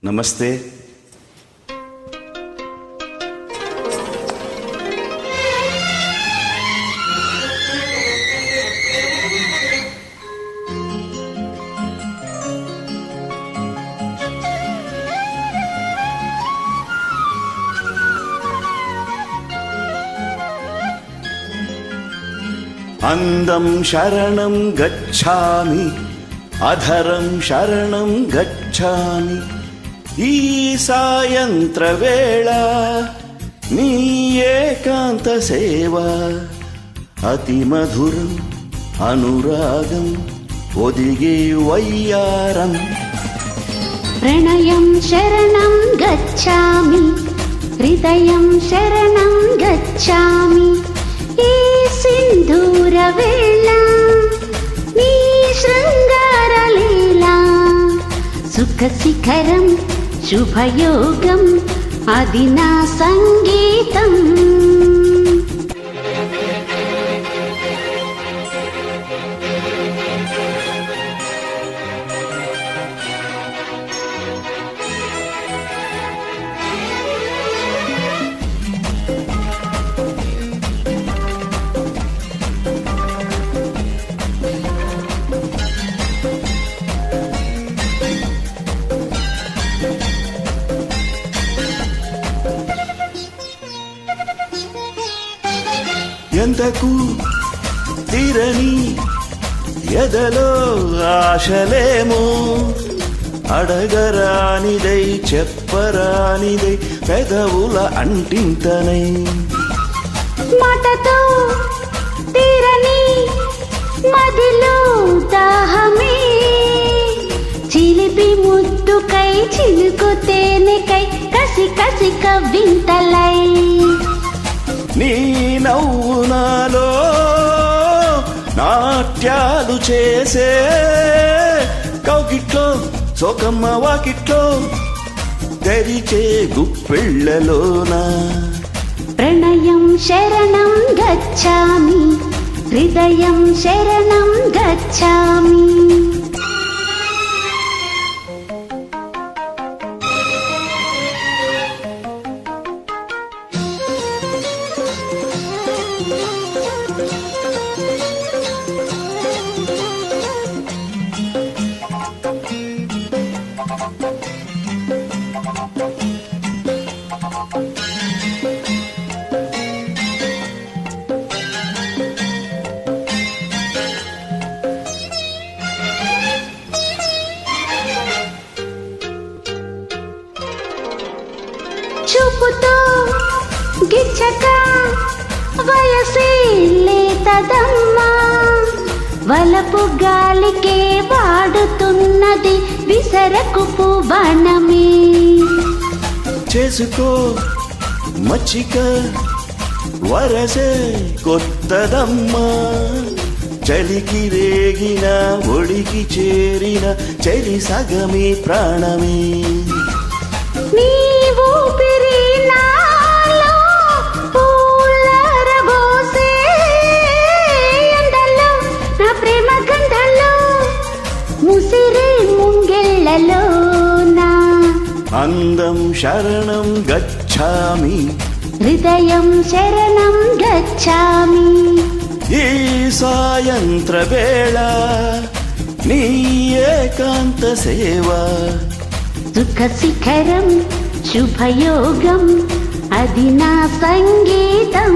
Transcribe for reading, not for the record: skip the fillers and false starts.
నమస్తే. అందం శరణం గచ్ఛామి, అధరం శరణం గచ్ఛామి. ఈ సాయంత్ర వేళ నీ ఏకాంత సేవ అతి మధురం అనురాగం ఒదిగే వయ్యారం. ప్రణయం శరణం గచ్ఛామి, హృదయం శరణం గచ్ఛామి. ఈ సింధూర వేళ నీ శృంగార లీలా సుఖ శిఖరం శుభయోగం అది నా సంగీతం. ఎంతకు తీరని ఎదలో ఆశలేమో, అడగరానిదై చెప్పరానిదై పెదవుల అంటింతనై. మాటతో తీరని మదిలో దాహమే, చిలిపి ముద్దుకై చిలుకుతేనెకై కసి కసి కవ్వింతలై. నీ నవ్వు నాలో నాట్యాలు చేసే, కౌకిట్లో సోకమ్మ వాకిట్లో తెరిచే గుప్పెళ్ళలోనా. ప్రణయం శరణం గచ్ఛామి, హృదయం శరణం గచ్ఛామి. చూపుతో గిచ్చక వయసే లేతదమ్మా, వలపు గాలికే వాడుతున్నది విసరకు పువనమే. చేసుకో మచ్చిక వరసే కొత్తదమ్మా, చలికి రేగిన ఒడికి చేరిన చలి సగమే ప్రాణమే. నీ ఊపిరి నాలో పూలరబోసే, ఎండలో నా ప్రేమ గంధంలో ముసిరే ముంగెళ్ళలో నా. అందం శరణం గచ్ఛామి, హృదయం శరణం గచ్ఛామి. ఈ సాయంత్ర వేళ నీ ఏకాంత సేవ సుఖ శిఖరం శుభయోగం అది నా సంగీతం.